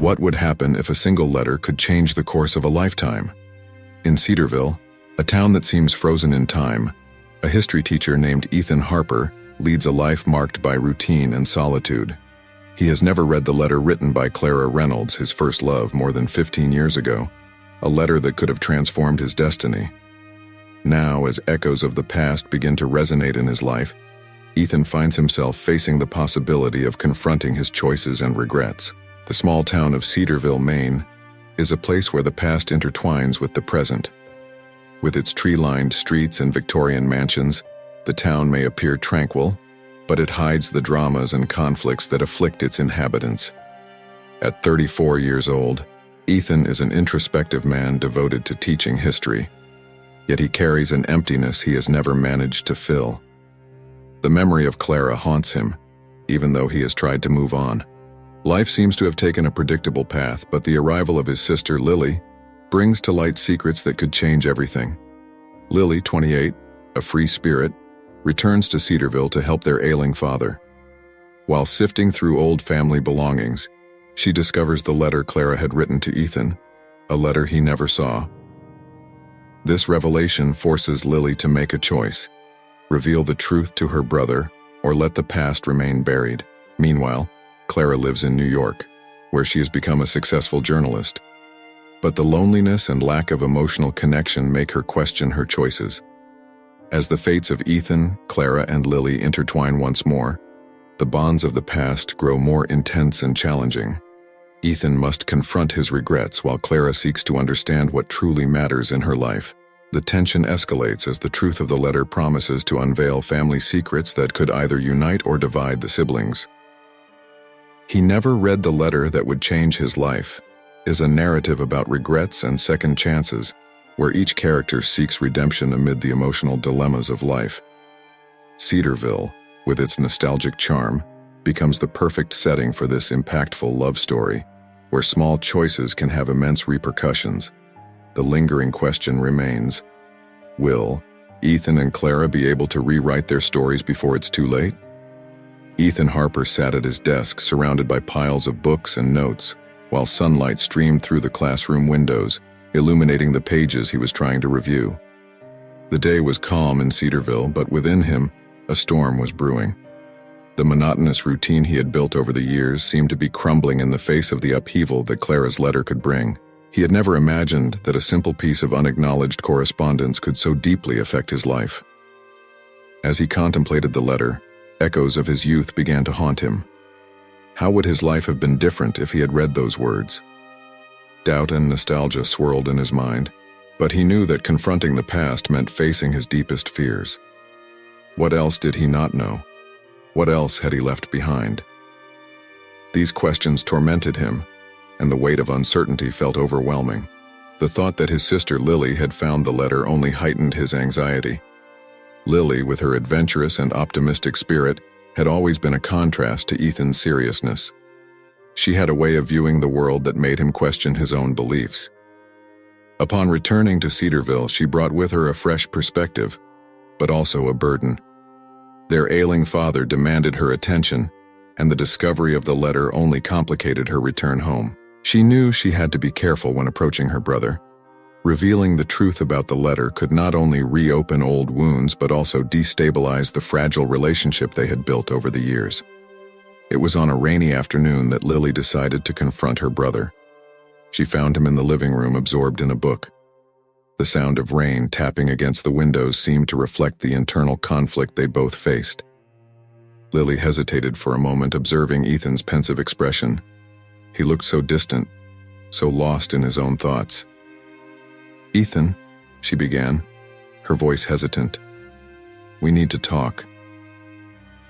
What would happen if a single letter could change the course of a lifetime? In Cedarville, a town that seems frozen in time, a history teacher named Ethan Harper leads a life marked by routine and solitude. He has never read the letter written by Clara Reynolds, his first love, more than 15 years ago, a letter that could have transformed his destiny. Now, as echoes of the past begin to resonate in his life, Ethan finds himself facing the possibility of confronting his choices and regrets. The small town of Cedarville, Maine, is a place where the past intertwines with the present. With its tree-lined streets and Victorian mansions, the town may appear tranquil, but it hides the dramas and conflicts that afflict its inhabitants. At 34 years old, Ethan is an introspective man devoted to teaching history, yet he carries an emptiness he has never managed to fill. The memory of Clara haunts him, even though he has tried to move on. Life seems to have taken a predictable path, but the arrival of his sister Lily brings to light secrets that could change everything. Lily, 28, a free spirit, returns to Cedarville to help their ailing father. While sifting through old family belongings, she discovers the letter Clara had written to Ethan, a letter he never saw. This revelation forces Lily to make a choice: reveal the truth to her brother, or let the past remain buried. Meanwhile, Clara lives in New York, where she has become a successful journalist. But the loneliness and lack of emotional connection make her question her choices. As the fates of Ethan, Clara, and Lily intertwine once more, the bonds of the past grow more intense and challenging. Ethan must confront his regrets while Clara seeks to understand what truly matters in her life. The tension escalates as the truth of the letter promises to unveil family secrets that could either unite or divide the siblings. He Never Read the Letter That Would Change His Life is a narrative about regrets and second chances, where each character seeks redemption amid the emotional dilemmas of life. Cedarville, with its nostalgic charm, becomes the perfect setting for this impactful love story, where small choices can have immense repercussions. The lingering question remains: will Ethan and Clara be able to rewrite their stories before it's too late? Ethan Harper sat at his desk, surrounded by piles of books and notes, while sunlight streamed through the classroom windows, illuminating the pages he was trying to review. The day was calm in Cedarville, but within him, a storm was brewing. The monotonous routine he had built over the years seemed to be crumbling in the face of the upheaval that Clara's letter could bring. He had never imagined that a simple piece of unacknowledged correspondence could so deeply affect his life. As he contemplated the letter, echoes of his youth began to haunt him. How would his life have been different if he had read those words? Doubt and nostalgia swirled in his mind, but he knew that confronting the past meant facing his deepest fears. What else did he not know? What else had he left behind? These questions tormented him, and the weight of uncertainty felt overwhelming. The thought that his sister Lily had found the letter only heightened his anxiety. Lily, with her adventurous and optimistic spirit, had always been a contrast to Ethan's seriousness. She had a way of viewing the world that made him question his own beliefs. Upon returning to Cedarville, she brought with her a fresh perspective, but also a burden. Their ailing father demanded her attention, and the discovery of the letter only complicated her return home. She knew she had to be careful when approaching her brother. Revealing the truth about the letter could not only reopen old wounds but also destabilize the fragile relationship they had built over the years. It was on a rainy afternoon that Lily decided to confront her brother. She found him in the living room, absorbed in a book. The sound of rain tapping against the windows seemed to reflect the internal conflict they both faced. Lily hesitated for a moment, observing Ethan's pensive expression. He looked so distant, so lost in his own thoughts. "Ethan," she began, her voice hesitant. "We need to talk."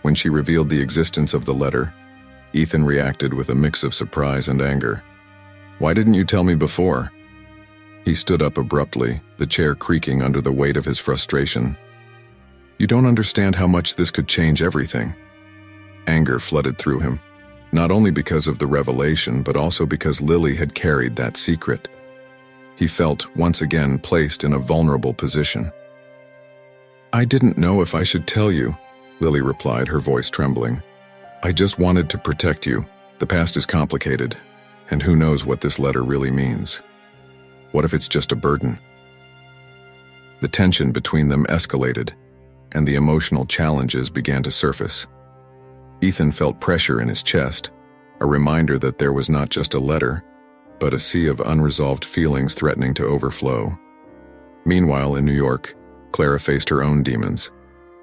When she revealed the existence of the letter, Ethan reacted with a mix of surprise and anger. "Why didn't you tell me before?" He stood up abruptly, the chair creaking under the weight of his frustration. "You don't understand how much this could change everything." Anger flooded through him, not only because of the revelation, but also because Lily had carried that secret. He felt, once again, placed in a vulnerable position. "I didn't know if I should tell you," Lily replied, her voice trembling. "I just wanted to protect you. The past is complicated, And who knows what this letter really means? What if it's just a burden? The tension between them escalated, and the emotional challenges began to surface. Ethan felt pressure in his chest, a reminder that there was not just a letter, but a sea of unresolved feelings threatening to overflow. Meanwhile, in New York, Clara faced her own demons.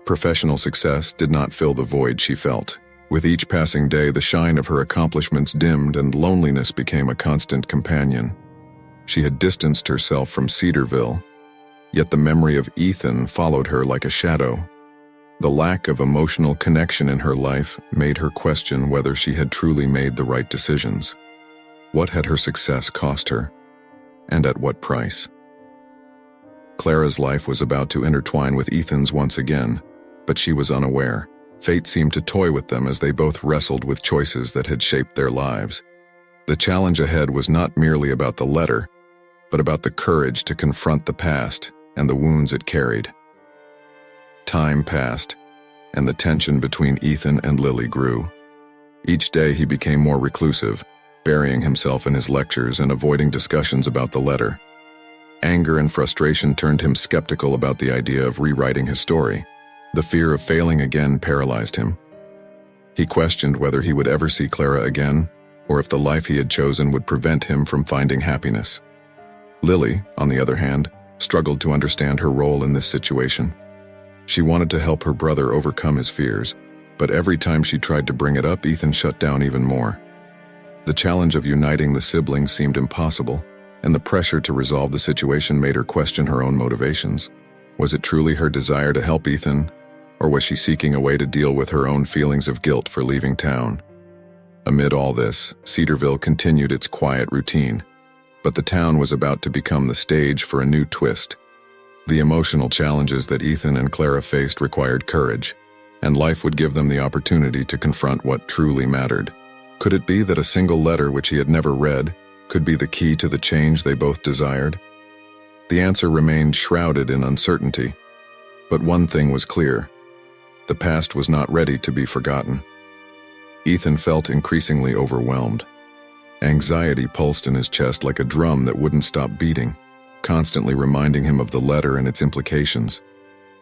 Professional success did not fill the void she felt. With each passing day, the shine of her accomplishments dimmed and loneliness became a constant companion. She had distanced herself from Cedarville, yet the memory of Ethan followed her like a shadow. The lack of emotional connection in her life made her question whether she had truly made the right decisions. What had her success cost her? And at what price? Clara's life was about to intertwine with Ethan's once again, but she was unaware. Fate seemed to toy with them as they both wrestled with choices that had shaped their lives. The challenge ahead was not merely about the letter, but about the courage to confront the past and the wounds it carried. Time passed, and the tension between Ethan and Lily grew. Each day he became more reclusive, burying himself in his lectures and avoiding discussions about the letter. Anger and frustration turned him skeptical about the idea of rewriting his story. The fear of failing again paralyzed him. He questioned whether he would ever see Clara again, or if the life he had chosen would prevent him from finding happiness. Lily, on the other hand, struggled to understand her role in this situation. She wanted to help her brother overcome his fears, but every time she tried to bring it up, Ethan shut down even more. The challenge of uniting the siblings seemed impossible, and the pressure to resolve the situation made her question her own motivations. Was it truly her desire to help Ethan, or was she seeking a way to deal with her own feelings of guilt for leaving town? Amid all this, Cedarville continued its quiet routine, but the town was about to become the stage for a new twist. The emotional challenges that Ethan and Clara faced required courage, and life would give them the opportunity to confront what truly mattered. Could it be that a single letter which he had never read could be the key to the change they both desired? The answer remained shrouded in uncertainty, but one thing was clear: the past was not ready to be forgotten. Ethan felt increasingly overwhelmed. Anxiety pulsed in his chest like a drum that wouldn't stop beating, constantly reminding him of the letter and its implications.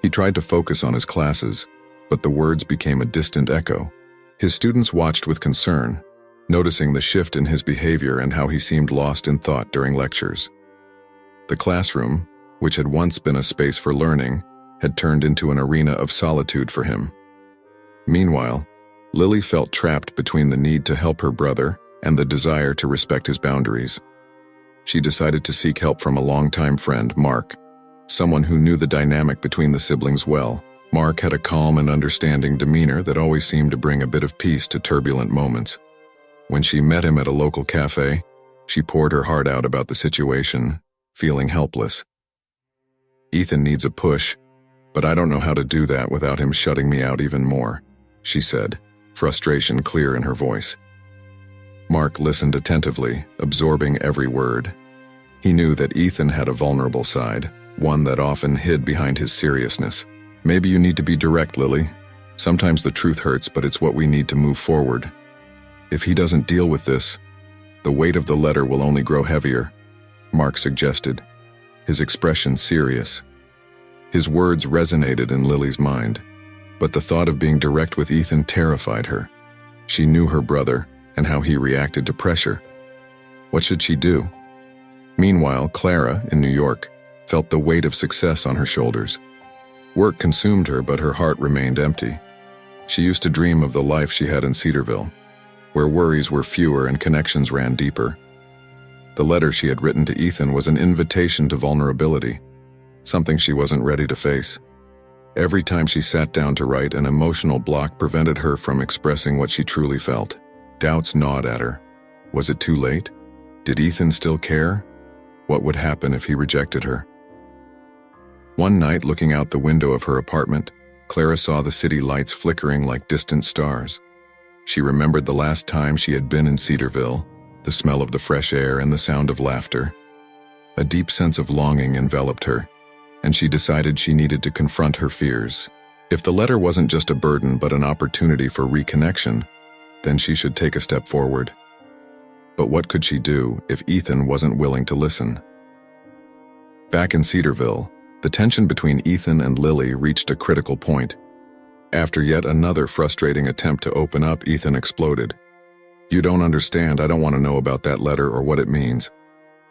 He tried to focus on his classes, but the words became a distant echo. His students watched with concern, noticing the shift in his behavior and how he seemed lost in thought during lectures. The classroom, which had once been a space for learning, had turned into an arena of solitude for him. Meanwhile, Lily felt trapped between the need to help her brother and the desire to respect his boundaries. She decided to seek help from a longtime friend, Mark, someone who knew the dynamic between the siblings well. Mark had a calm and understanding demeanor that always seemed to bring a bit of peace to turbulent moments. When she met him at a local cafe, she poured her heart out about the situation, feeling helpless. "Ethan needs a push, but I don't know how to do that without him shutting me out even more," she said, frustration clear in her voice. Mark listened attentively, absorbing every word. He knew that Ethan had a vulnerable side, one that often hid behind his seriousness. "Maybe you need to be direct, Lily. Sometimes the truth hurts, but it's what we need to move forward. If he doesn't deal with this, the weight of the letter will only grow heavier," Mark suggested, his expression serious. His words resonated in Lily's mind, but the thought of being direct with Ethan terrified her. She knew her brother and how he reacted to pressure. What should she do? Meanwhile, Clara, in New York, felt the weight of success on her shoulders. Work consumed her, but her heart remained empty. She used to dream of the life she had in Cedarville, where worries were fewer and connections ran deeper. The letter she had written to Ethan was an invitation to vulnerability, something she wasn't ready to face. Every time she sat down to write, an emotional block prevented her from expressing what she truly felt. Doubts gnawed at her. Was it too late? Did Ethan still care? What would happen if he rejected her? One night, looking out the window of her apartment, Clara saw the city lights flickering like distant stars. She remembered the last time she had been in Cedarville, the smell of the fresh air and the sound of laughter. A deep sense of longing enveloped her, and she decided she needed to confront her fears. If the letter wasn't just a burden but an opportunity for reconnection, then she should take a step forward. But what could she do if Ethan wasn't willing to listen? Back in Cedarville, the tension between Ethan and Lily reached a critical point. After yet another frustrating attempt to open up, Ethan exploded. "You don't understand. I don't want to know about that letter or what it means.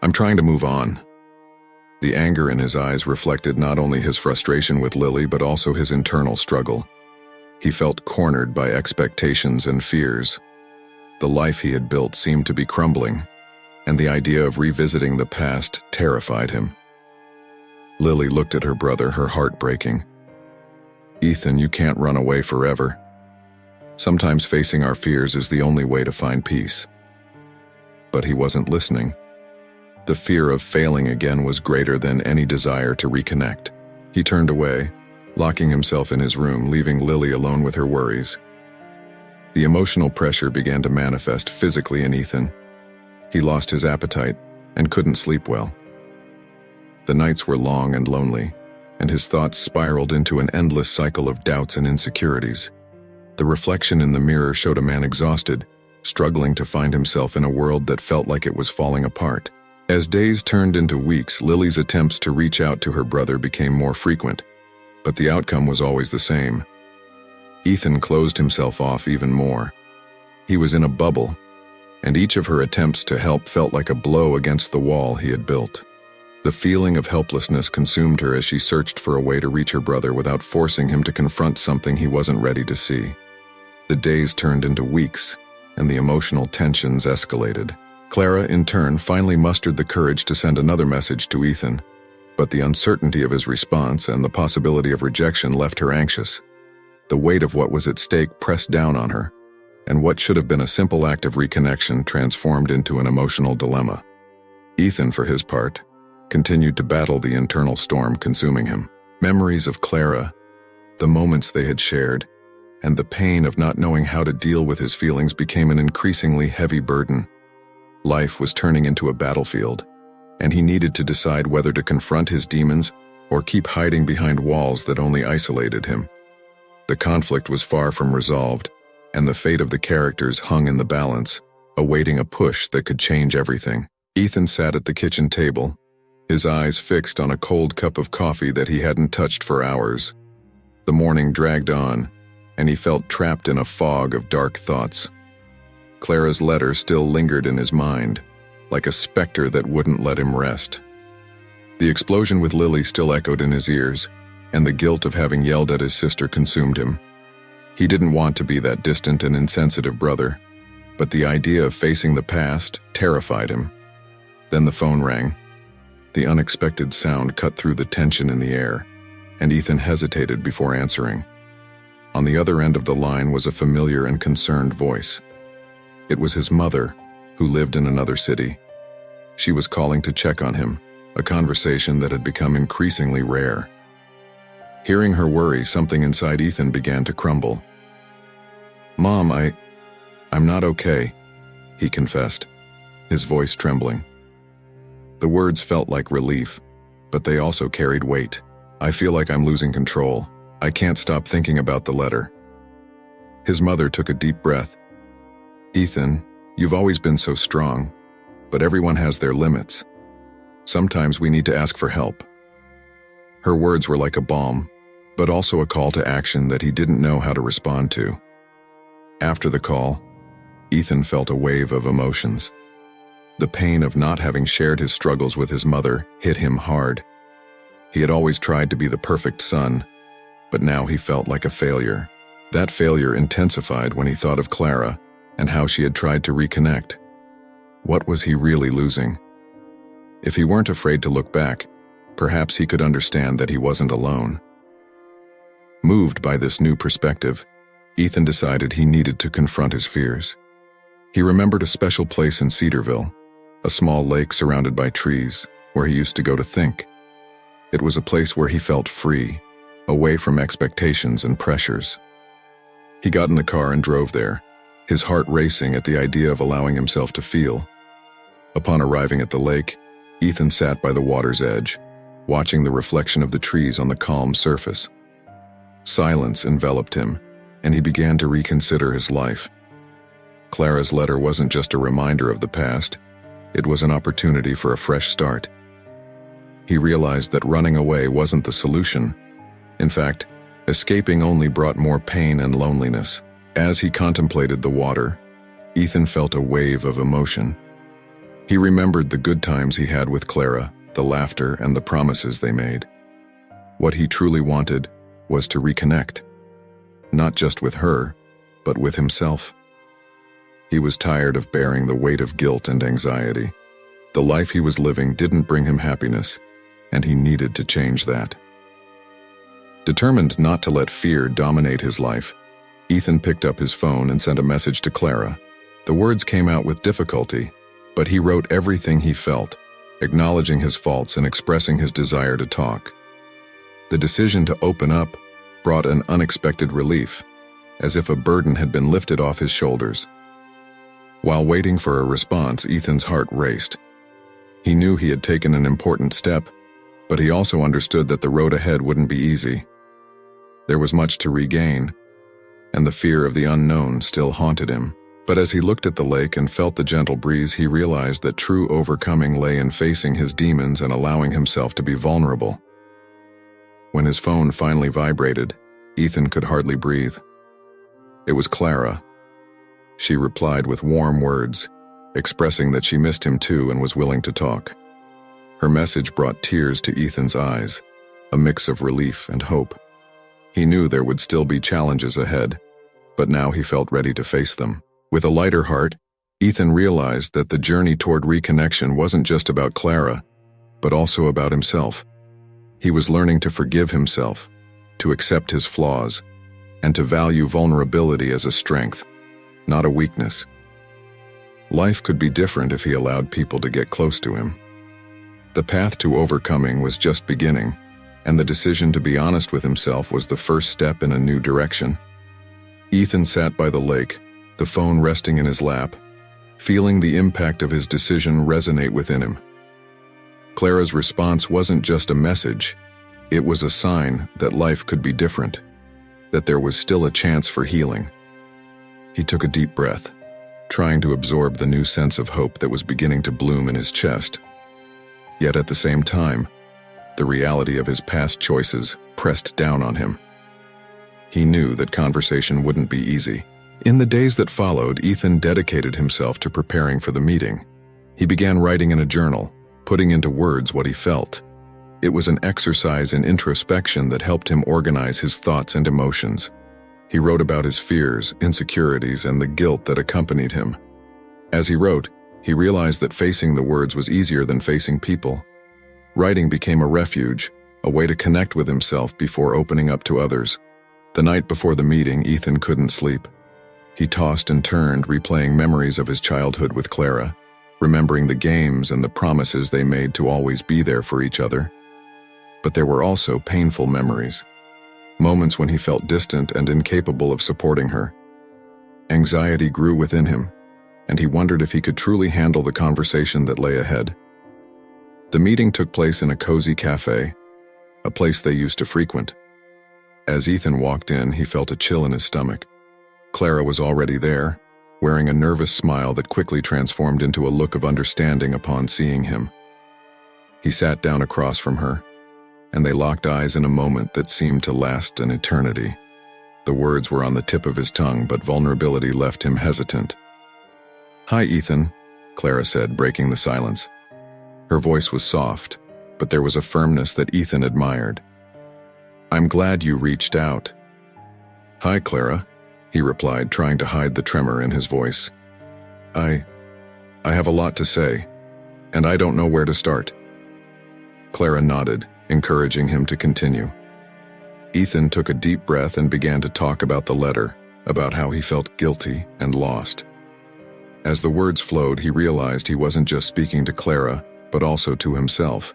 I'm trying to move on." The anger in his eyes reflected not only his frustration with Lily but also his internal struggle. He felt cornered by expectations and fears. The life he had built seemed to be crumbling, and the idea of revisiting the past terrified him. Lily looked at her brother, her heart breaking. "Ethan, you can't run away forever. Sometimes facing our fears is the only way to find peace." But he wasn't listening. The fear of failing again was greater than any desire to reconnect. He turned away, locking himself in his room, leaving Lily alone with her worries. The emotional pressure began to manifest physically in Ethan. He lost his appetite and couldn't sleep well. The nights were long and lonely, and his thoughts spiraled into an endless cycle of doubts and insecurities. The reflection in the mirror showed a man exhausted, struggling to find himself in a world that felt like it was falling apart. As days turned into weeks, Lily's attempts to reach out to her brother became more frequent, but the outcome was always the same. Ethan closed himself off even more. He was in a bubble, and each of her attempts to help felt like a blow against the wall he had built. The feeling of helplessness consumed her as she searched for a way to reach her brother without forcing him to confront something he wasn't ready to see. The days turned into weeks, and the emotional tensions escalated. Clara, in turn, finally mustered the courage to send another message to Ethan, but the uncertainty of his response and the possibility of rejection left her anxious. The weight of what was at stake pressed down on her, and what should have been a simple act of reconnection transformed into an emotional dilemma. Ethan, for his part, continued to battle the internal storm consuming him. Memories of Clara, the moments they had shared, and the pain of not knowing how to deal with his feelings became an increasingly heavy burden. Life was turning into a battlefield, and he needed to decide whether to confront his demons or keep hiding behind walls that only isolated him. The conflict was far from resolved, and the fate of the characters hung in the balance, awaiting a push that could change everything. Ethan sat at the kitchen table, his eyes fixed on a cold cup of coffee that he hadn't touched for hours. The morning dragged on, and he felt trapped in a fog of dark thoughts. Clara's letter still lingered in his mind, like a specter that wouldn't let him rest. The explosion with Lily still echoed in his ears, and the guilt of having yelled at his sister consumed him. He didn't want to be that distant and insensitive brother, but the idea of facing the past terrified him. Then the phone rang. The unexpected sound cut through the tension in the air, and Ethan hesitated before answering. On the other end of the line was a familiar and concerned voice. It was his mother, who lived in another city. She was calling to check on him, a conversation that had become increasingly rare. Hearing her worry, something inside Ethan began to crumble. "Mom, I'm not okay," he confessed, his voice trembling. The words felt like relief, but they also carried weight. "I feel like I'm losing control. I can't stop thinking about the letter." His mother took a deep breath. "Ethan, you've always been so strong, but everyone has their limits. Sometimes we need to ask for help." Her words were like a balm, but also a call to action that he didn't know how to respond to. After the call, Ethan felt a wave of emotions. The pain of not having shared his struggles with his mother hit him hard. He had always tried to be the perfect son, but now he felt like a failure. That failure intensified when he thought of Clara and how she had tried to reconnect. What was he really losing? If he weren't afraid to look back, perhaps he could understand that he wasn't alone. Moved by this new perspective, Ethan decided he needed to confront his fears. He remembered a special place in Cedarville, a small lake surrounded by trees, where he used to go to think. It was a place where he felt free, away from expectations and pressures. He got in the car and drove there, his heart racing at the idea of allowing himself to feel. Upon arriving at the lake, Ethan sat by the water's edge, watching the reflection of the trees on the calm surface. Silence enveloped him, and he began to reconsider his life. Clara's letter wasn't just a reminder of the past, it was an opportunity for a fresh start. He realized that running away wasn't the solution. In fact, escaping only brought more pain and loneliness. As he contemplated the water, Ethan felt a wave of emotion. He remembered the good times he had with Clara, the laughter and the promises they made. What he truly wanted was to reconnect, not just with her, but with himself. He was tired of bearing the weight of guilt and anxiety. The life he was living didn't bring him happiness, and he needed to change that. Determined not to let fear dominate his life, Ethan picked up his phone and sent a message to Clara. The words came out with difficulty, but he wrote everything he felt, acknowledging his faults and expressing his desire to talk. The decision to open up brought an unexpected relief, as if a burden had been lifted off his shoulders. While waiting for a response, Ethan's heart raced. He knew he had taken an important step, but he also understood that the road ahead wouldn't be easy. There was much to regain, and the fear of the unknown still haunted him. But as he looked at the lake and felt the gentle breeze, he realized that true overcoming lay in facing his demons and allowing himself to be vulnerable. When his phone finally vibrated, Ethan could hardly breathe. It was Clara. She replied with warm words, expressing that she missed him too and was willing to talk. Her message brought tears to Ethan's eyes, a mix of relief and hope. He knew there would still be challenges ahead, but now he felt ready to face them. With a lighter heart, Ethan realized that the journey toward reconnection wasn't just about Clara, but also about himself. He was learning to forgive himself, to accept his flaws, and to value vulnerability as a strength, not a weakness. Life could be different if he allowed people to get close to him. The path to overcoming was just beginning, and the decision to be honest with himself was the first step in a new direction. Ethan sat by the lake, the phone resting in his lap, feeling the impact of his decision resonate within him. Clara's response wasn't just a message, it was a sign that life could be different, that there was still a chance for healing. He took a deep breath, trying to absorb the new sense of hope that was beginning to bloom in his chest. Yet at the same time, the reality of his past choices pressed down on him. He knew that conversation wouldn't be easy. In the days that followed, Ethan dedicated himself to preparing for the meeting. He began writing in a journal, putting into words what he felt. It was an exercise in introspection that helped him organize his thoughts and emotions. He wrote about his fears, insecurities, and the guilt that accompanied him. As he wrote, he realized that facing the words was easier than facing people. Writing became a refuge, a way to connect with himself before opening up to others. The night before the meeting, Ethan couldn't sleep. He tossed and turned, replaying memories of his childhood with Clara, remembering the games and the promises they made to always be there for each other. But there were also painful memories, moments when he felt distant and incapable of supporting her. Anxiety grew within him, and he wondered if he could truly handle the conversation that lay ahead. The meeting took place in a cozy cafe, a place they used to frequent. As Ethan walked in, he felt a chill in his stomach. Clara was already there, wearing a nervous smile that quickly transformed into a look of understanding upon seeing him. He sat down across from her, and they locked eyes in a moment that seemed to last an eternity. The words were on the tip of his tongue, but vulnerability left him hesitant. "Hi, Ethan," Clara said, breaking the silence. Her voice was soft, but there was a firmness that Ethan admired. "I'm glad you reached out." "Hi, Clara," he replied, trying to hide the tremor in his voice. I have a lot to say, and I don't know where to start." Clara nodded, encouraging him to continue. Ethan took a deep breath and began to talk about the letter, about how he felt guilty and lost. As the words flowed, he realized he wasn't just speaking to Clara, but also to himself.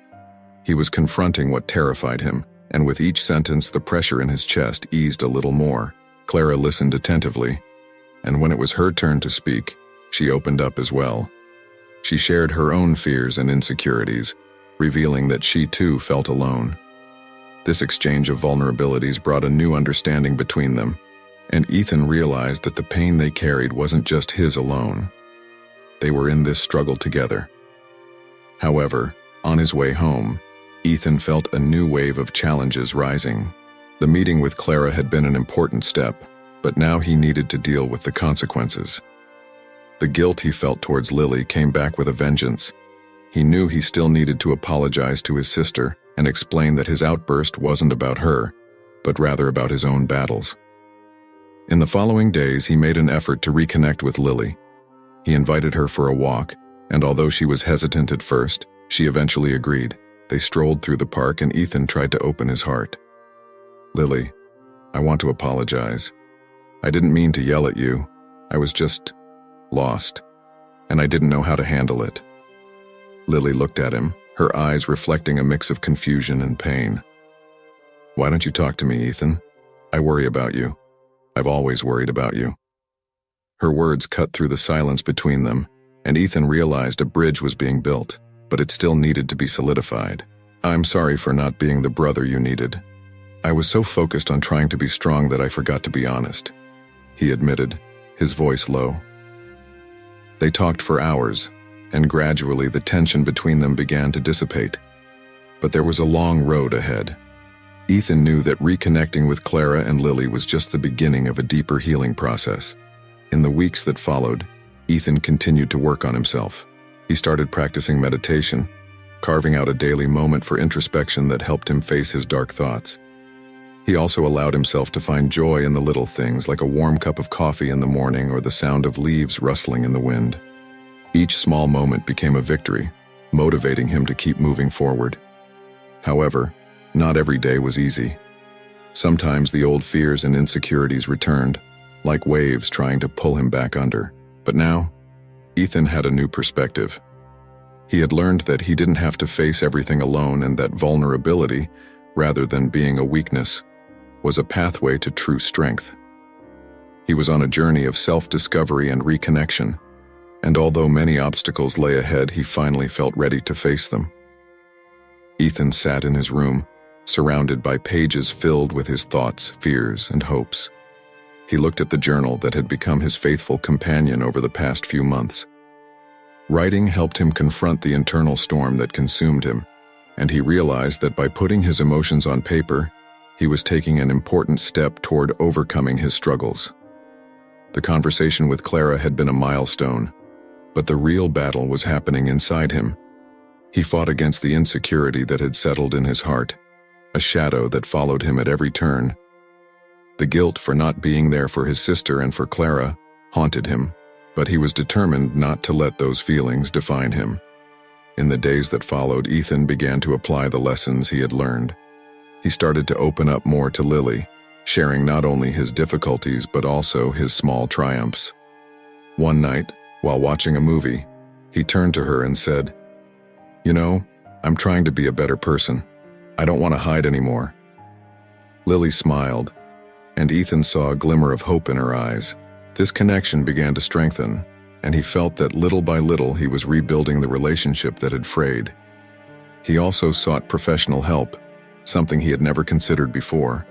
He was confronting what terrified him, and with each sentence the pressure in his chest eased a little more. Clara listened attentively, and when it was her turn to speak, she opened up as well. She shared her own fears and insecurities, revealing that she too felt alone. This exchange of vulnerabilities brought a new understanding between them, and Ethan realized that the pain they carried wasn't just his alone. They were in this struggle together. However, on his way home, Ethan felt a new wave of challenges rising. The meeting with Clara had been an important step, but now he needed to deal with the consequences. The guilt he felt towards Lily came back with a vengeance. He knew he still needed to apologize to his sister and explain that his outburst wasn't about her, but rather about his own battles. In the following days, he made an effort to reconnect with Lily. He invited her for a walk, and although she was hesitant at first, she eventually agreed. They strolled through the park and Ethan tried to open his heart. "Lily, I want to apologize. I didn't mean to yell at you. I was just lost, and I didn't know how to handle it." Lily looked at him, her eyes reflecting a mix of confusion and pain. "Why don't you talk to me, Ethan? I worry about you. I've always worried about you." Her words cut through the silence between them, and Ethan realized a bridge was being built, but it still needed to be solidified. "I'm sorry for not being the brother you needed. I was so focused on trying to be strong that I forgot to be honest," he admitted, his voice low. They talked for hours, and gradually the tension between them began to dissipate. But there was a long road ahead. Ethan knew that reconnecting with Clara and Lily was just the beginning of a deeper healing process. In the weeks that followed, Ethan continued to work on himself. He started practicing meditation, carving out a daily moment for introspection that helped him face his dark thoughts. He also allowed himself to find joy in the little things, like a warm cup of coffee in the morning or the sound of leaves rustling in the wind. Each small moment became a victory, motivating him to keep moving forward. However, not every day was easy. Sometimes the old fears and insecurities returned, like waves trying to pull him back under. But now, Ethan had a new perspective. He had learned that he didn't have to face everything alone, and that vulnerability, rather than being a weakness, was a pathway to true strength. He was on a journey of self-discovery and reconnection, and although many obstacles lay ahead, he finally felt ready to face them. Ethan sat in his room, surrounded by pages filled with his thoughts, fears, and hopes. He looked at the journal that had become his faithful companion over the past few months. Writing helped him confront the internal storm that consumed him, and he realized that by putting his emotions on paper, he was taking an important step toward overcoming his struggles. The conversation with Clara had been a milestone, but the real battle was happening inside him. He fought against the insecurity that had settled in his heart, a shadow that followed him at every turn. The guilt for not being there for his sister and for Clara haunted him, but he was determined not to let those feelings define him. In the days that followed, Ethan began to apply the lessons he had learned. He started to open up more to Lily, sharing not only his difficulties but also his small triumphs. One night, while watching a movie, he turned to her and said, "You know, I'm trying to be a better person. I don't want to hide anymore." Lily smiled, and Ethan saw a glimmer of hope in her eyes. This connection began to strengthen, and he felt that little by little he was rebuilding the relationship that had frayed. He also sought professional help, something he had never considered before.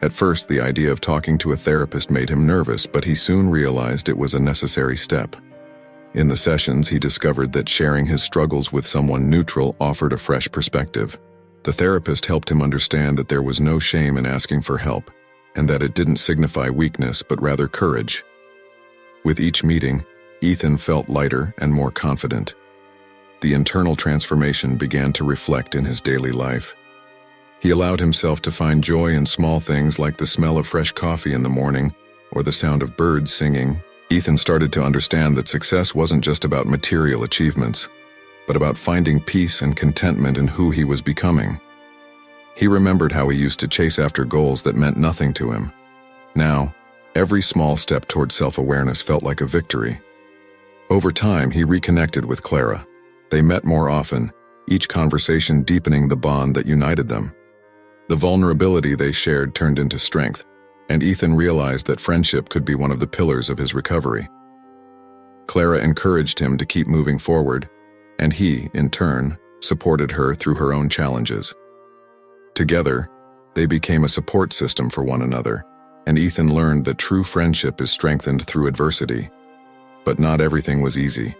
At first, the idea of talking to a therapist made him nervous, but he soon realized it was a necessary step. In the sessions, he discovered that sharing his struggles with someone neutral offered a fresh perspective. The therapist helped him understand that there was no shame in asking for help, and that it didn't signify weakness but rather courage. With each meeting, Ethan felt lighter and more confident. The internal transformation began to reflect in his daily life. He allowed himself to find joy in small things like the smell of fresh coffee in the morning or the sound of birds singing. Ethan started to understand that success wasn't just about material achievements, but about finding peace and contentment in who he was becoming. He remembered how he used to chase after goals that meant nothing to him. Now, every small step toward self-awareness felt like a victory. Over time, he reconnected with Clara. They met more often, each conversation deepening the bond that united them. The vulnerability they shared turned into strength, and Ethan realized that friendship could be one of the pillars of his recovery. Clara encouraged him to keep moving forward, and he, in turn, supported her through her own challenges. Together, they became a support system for one another, and Ethan learned that true friendship is strengthened through adversity. But not everything was easy.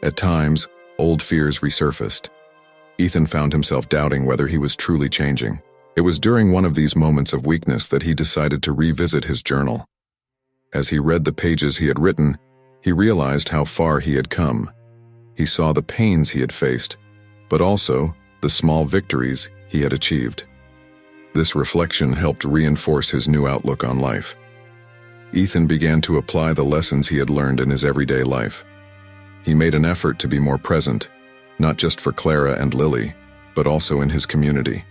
At times, old fears resurfaced. Ethan found himself doubting whether he was truly changing. It was during one of these moments of weakness that he decided to revisit his journal. As he read the pages he had written, he realized how far he had come. He saw the pains he had faced, but also the small victories he had achieved. This reflection helped reinforce his new outlook on life. Ethan began to apply the lessons he had learned in his everyday life. He made an effort to be more present, not just for Clara and Lily, but also in his community.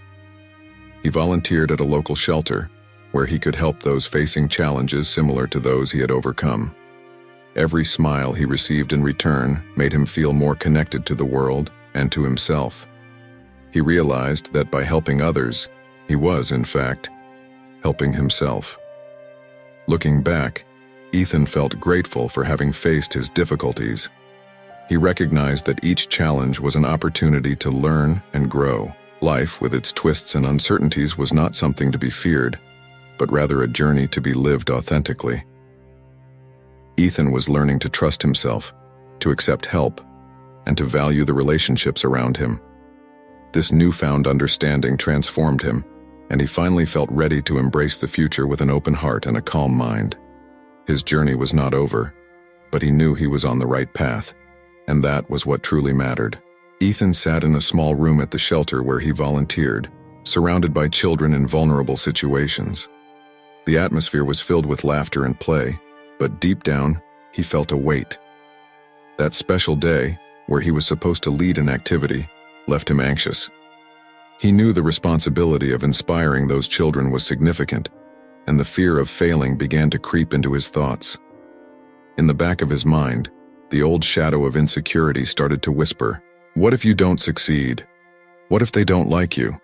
He volunteered at a local shelter, where he could help those facing challenges similar to those he had overcome. Every smile he received in return made him feel more connected to the world and to himself. He realized that by helping others, he was, in fact, helping himself. Looking back, Ethan felt grateful for having faced his difficulties. He recognized that each challenge was an opportunity to learn and grow. Life, with its twists and uncertainties, was not something to be feared, but rather a journey to be lived authentically. Ethan was learning to trust himself, to accept help, and to value the relationships around him. This newfound understanding transformed him, and he finally felt ready to embrace the future with an open heart and a calm mind. His journey was not over, but he knew he was on the right path, and that was what truly mattered. Ethan sat in a small room at the shelter where he volunteered, surrounded by children in vulnerable situations. The atmosphere was filled with laughter and play, but deep down, he felt a weight. That special day, where he was supposed to lead an activity, left him anxious. He knew the responsibility of inspiring those children was significant, and the fear of failing began to creep into his thoughts. In the back of his mind, the old shadow of insecurity started to whisper, "What if you don't succeed? What if they don't like you?"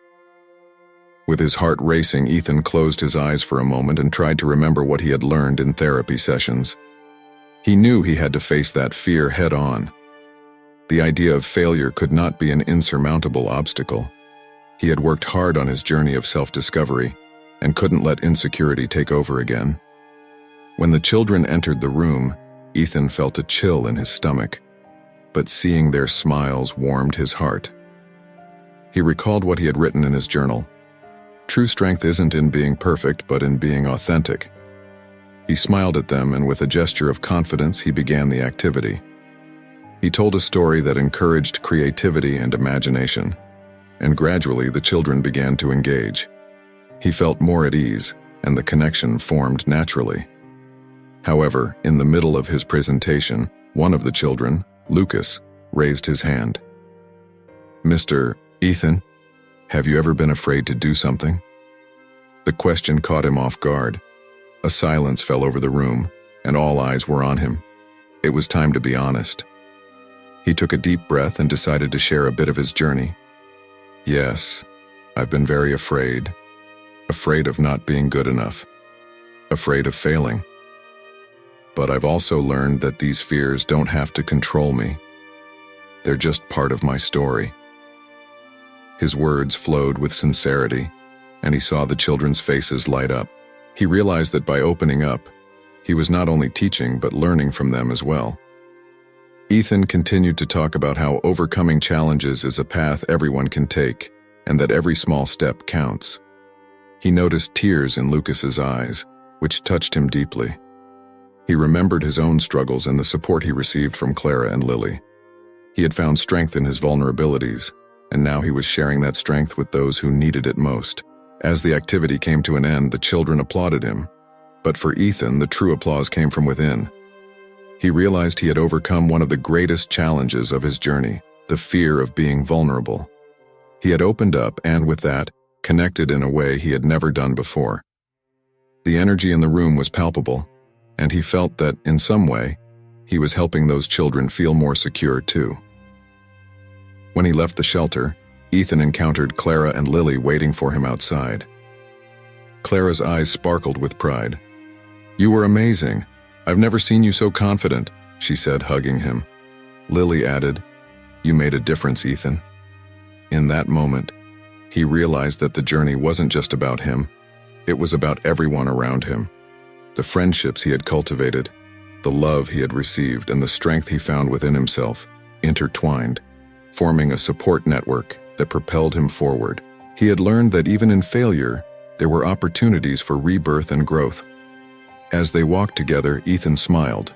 With his heart racing, Ethan closed his eyes for a moment and tried to remember what he had learned in therapy sessions. He knew he had to face that fear head on. The idea of failure could not be an insurmountable obstacle. He had worked hard on his journey of self-discovery and couldn't let insecurity take over again. When the children entered the room, Ethan felt a chill in his stomach, but seeing their smiles warmed his heart. He recalled what he had written in his journal. True strength isn't in being perfect, but in being authentic. He smiled at them, and with a gesture of confidence, he began the activity. He told a story that encouraged creativity and imagination, and gradually the children began to engage. He felt more at ease, and the connection formed naturally. However, in the middle of his presentation, one of the children, Lucas, raised his hand. "Mr. Ethan, have you ever been afraid to do something?" The question caught him off guard. A silence fell over the room, and all eyes were on him. It was time to be honest. He took a deep breath and decided to share a bit of his journey. "Yes, I've been very afraid. Afraid of not being good enough. Afraid of failing. But I've also learned that these fears don't have to control me. They're just part of my story." His words flowed with sincerity, and he saw the children's faces light up. He realized that by opening up, he was not only teaching but learning from them as well. Ethan continued to talk about how overcoming challenges is a path everyone can take, and that every small step counts. He noticed tears in Lucas's eyes, which touched him deeply. He remembered his own struggles and the support he received from Clara and Lily. He had found strength in his vulnerabilities, and now he was sharing that strength with those who needed it most. As the activity came to an end, the children applauded him. But for Ethan, the true applause came from within. He realized he had overcome one of the greatest challenges of his journey, the fear of being vulnerable. He had opened up and, with that, connected in a way he had never done before. The energy in the room was palpable, and he felt that, in some way, he was helping those children feel more secure too. When he left the shelter, Ethan encountered Clara and Lily waiting for him outside. Clara's eyes sparkled with pride. "You were amazing. I've never seen you so confident," she said, hugging him. Lily added, "You made a difference, Ethan." In that moment, he realized that the journey wasn't just about him. It was about everyone around him. The friendships he had cultivated, the love he had received, and the strength he found within himself intertwined, forming a support network that propelled him forward. He had learned that even in failure, there were opportunities for rebirth and growth. As they walked together, Ethan smiled.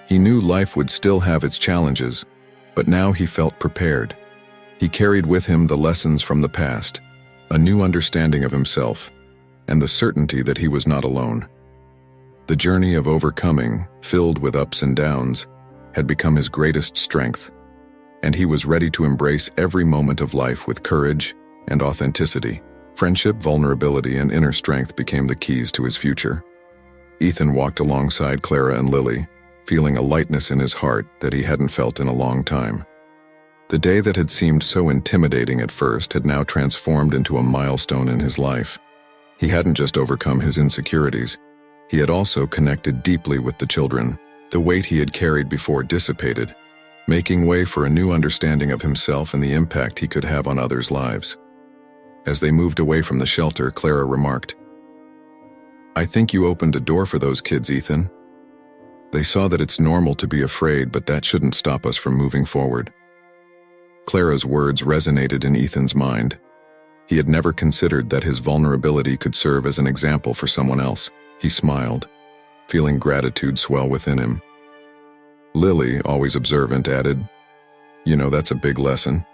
He knew life would still have its challenges, but now he felt prepared. He carried with him the lessons from the past, a new understanding of himself, and the certainty that he was not alone. The journey of overcoming, filled with ups and downs, had become his greatest strength, and he was ready to embrace every moment of life with courage and authenticity. Friendship, vulnerability, and inner strength became the keys to his future. Ethan walked alongside Clara and Lily, feeling a lightness in his heart that he hadn't felt in a long time. The day that had seemed so intimidating at first had now transformed into a milestone in his life. He hadn't just overcome his insecurities, he had also connected deeply with the children. The weight he had carried before dissipated, making way for a new understanding of himself and the impact he could have on others' lives. As they moved away from the shelter, Clara remarked, "I think you opened a door for those kids, Ethan. They saw that it's normal to be afraid, but that shouldn't stop us from moving forward." Clara's words resonated in Ethan's mind. He had never considered that his vulnerability could serve as an example for someone else. He smiled, feeling gratitude swell within him. Lily, always observant, added, "You know, that's a big lesson.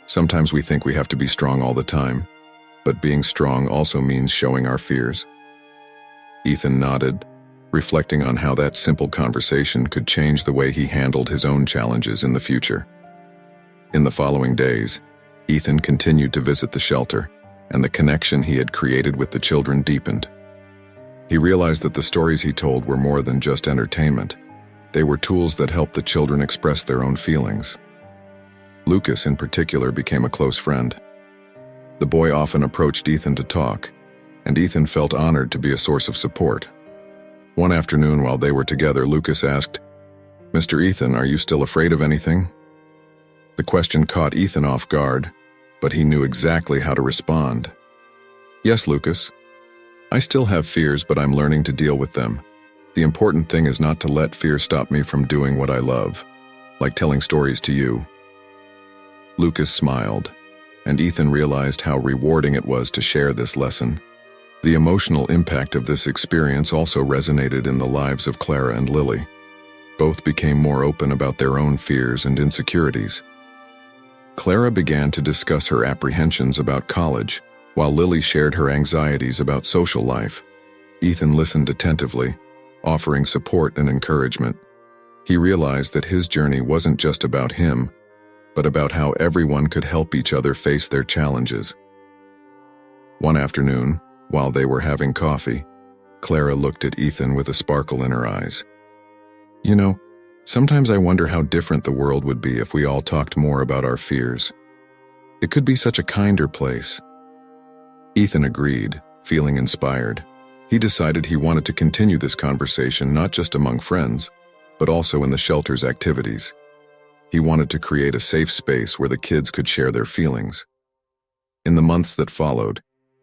Sometimes we think we have to be strong all the time, but being strong also means showing our fears." Ethan nodded, reflecting on how that simple conversation could change the way he handled his own challenges in the future. In the following days, Ethan continued to visit the shelter, and the connection he had created with the children deepened. He realized that the stories he told were more than just entertainment. They were tools that helped the children express their own feelings. Lucas, in particular, became a close friend. The boy often approached Ethan to talk, and Ethan felt honored to be a source of support. One afternoon while they were together, Lucas asked, "Mr. Ethan, are you still afraid of anything?" The question caught Ethan off guard, but he knew exactly how to respond. "Yes, Lucas. I still have fears, but I'm learning to deal with them. The important thing is not to let fear stop me from doing what I love, like telling stories to you." Lucas smiled, and Ethan realized how rewarding it was to share this lesson. The emotional impact of this experience also resonated in the lives of Clara and Lily. Both became more open about their own fears and insecurities. Clara began to discuss her apprehensions about college, while Lily shared her anxieties about social life. Ethan listened attentively, offering support and encouragement. He realized that his journey wasn't just about him, but about how everyone could help each other face their challenges. One afternoon, while they were having coffee, Clara looked at Ethan with a sparkle in her eyes. "You know, sometimes I wonder how different the world would be if we all talked more about our fears. It could be such a kinder place." Ethan agreed, feeling inspired. He decided he wanted to continue this conversation not just among friends, but also in the shelter's activities. He wanted to create a safe space where the kids could share their feelings. In the months that followed,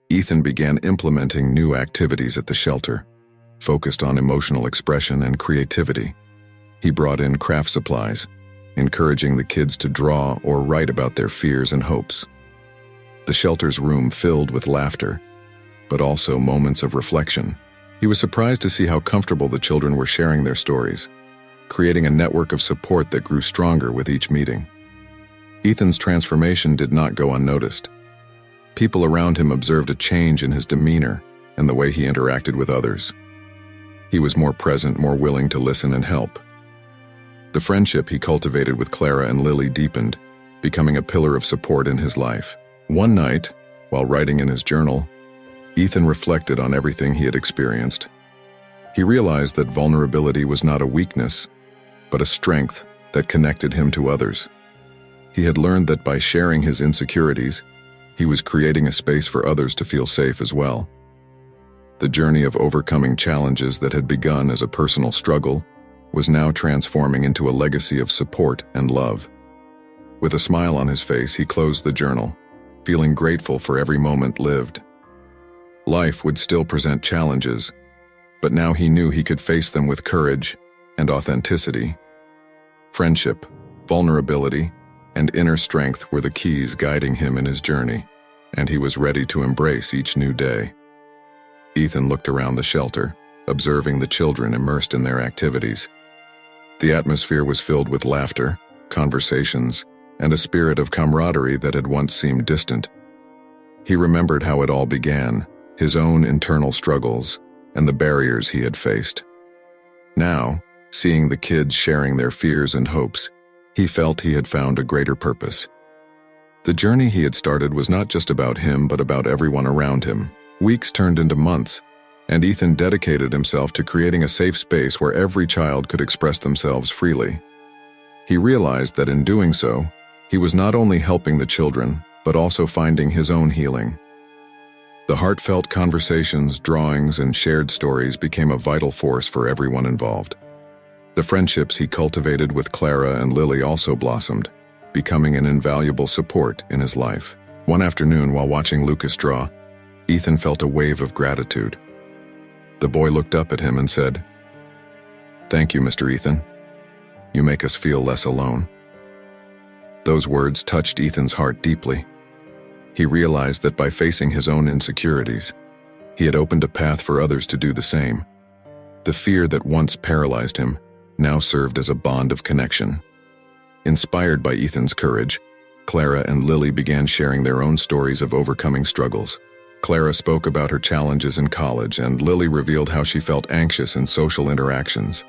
Ethan began implementing new activities at the shelter, focused on emotional expression and creativity. He brought in craft supplies, encouraging the kids to draw or write about their fears and hopes. The shelter's room filled with laughter, but also moments of reflection. He was surprised to see how comfortable the children were sharing their stories, creating a network of support that grew stronger with each meeting. Ethan's transformation did not go unnoticed. People around him observed a change in his demeanor and the way he interacted with others. He was more present, more willing to listen and help. The friendship he cultivated with Clara and Lily deepened, becoming a pillar of support in his life. One night, while writing in his journal, Ethan reflected on everything he had experienced. He realized that vulnerability was not a weakness, but a strength that connected him to others. He had learned that by sharing his insecurities, he was creating a space for others to feel safe as well. The journey of overcoming challenges that had begun as a personal struggle was now transforming into a legacy of support and love. With a smile on his face, he closed the journal, feeling grateful for every moment lived. Life would still present challenges, but now he knew he could face them with courage and authenticity. Friendship, vulnerability, and inner strength were the keys guiding him in his journey, and he was ready to embrace each new day. Ethan looked around the shelter, observing the children immersed in their activities. The atmosphere was filled with laughter, conversations, and a spirit of camaraderie that had once seemed distant. He remembered how it all began, his own internal struggles, and the barriers he had faced. Now, seeing the kids sharing their fears and hopes, he felt he had found a greater purpose. The journey he had started was not just about him, but about everyone around him. Weeks turned into months, and Ethan dedicated himself to creating a safe space where every child could express themselves freely. He realized that in doing so, he was not only helping the children, but also finding his own healing. The heartfelt conversations, drawings, and shared stories became a vital force for everyone involved. The friendships he cultivated with Clara and Lily also blossomed, becoming an invaluable support in his life. One afternoon, while watching Lucas draw, Ethan felt a wave of gratitude. The boy looked up at him and said, "Thank you, Mr. Ethan. You make us feel less alone." Those words touched Ethan's heart deeply. He realized that by facing his own insecurities, he had opened a path for others to do the same. The fear that once paralyzed him now served as a bond of connection. Inspired by Ethan's courage, Clara and Lily began sharing their own stories of overcoming struggles. Clara spoke about her challenges in college, and Lily revealed how she felt anxious in social interactions.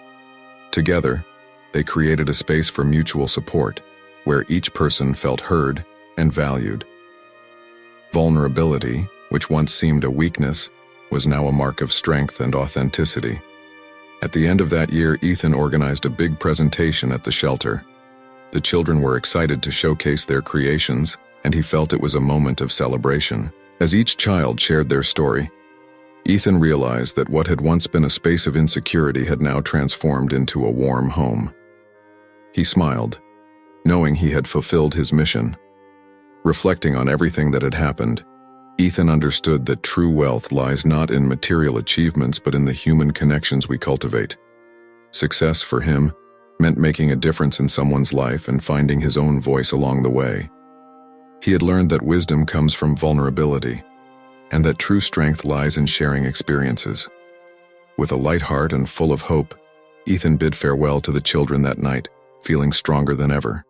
Together, they created a space for mutual support, where each person felt heard and valued. Vulnerability, which once seemed a weakness, was now a mark of strength and authenticity. At the end of that year, Ethan organized a big presentation at the shelter. The children were excited to showcase their creations, and he felt it was a moment of celebration. As each child shared their story, Ethan realized that what had once been a space of insecurity had now transformed into a warm home. He smiled, knowing he had fulfilled his mission. Reflecting on everything that had happened, Ethan understood that true wealth lies not in material achievements but in the human connections we cultivate. Success for him meant making a difference in someone's life and finding his own voice along the way. He had learned that wisdom comes from vulnerability, and that true strength lies in sharing experiences. With a light heart and full of hope, Ethan bid farewell to the children that night, feeling stronger than ever.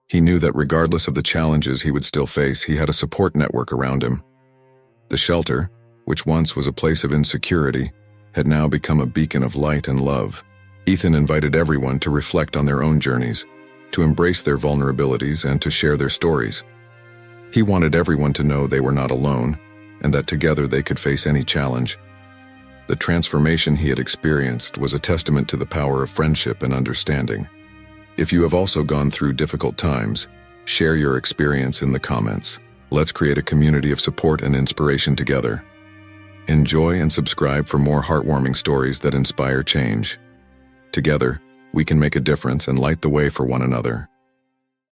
He knew that regardless of the challenges he would still face, he had a support network around him. The shelter, which once was a place of insecurity, had now become a beacon of light and love. Ethan invited everyone to reflect on their own journeys, to embrace their vulnerabilities, and to share their stories. He wanted everyone to know they were not alone, and that together they could face any challenge. The transformation he had experienced was a testament to the power of friendship and understanding. If you have also gone through difficult times, share your experience in the comments. Let's create a community of support and inspiration together. Enjoy and subscribe for more heartwarming stories that inspire change. Together, we can make a difference and light the way for one another.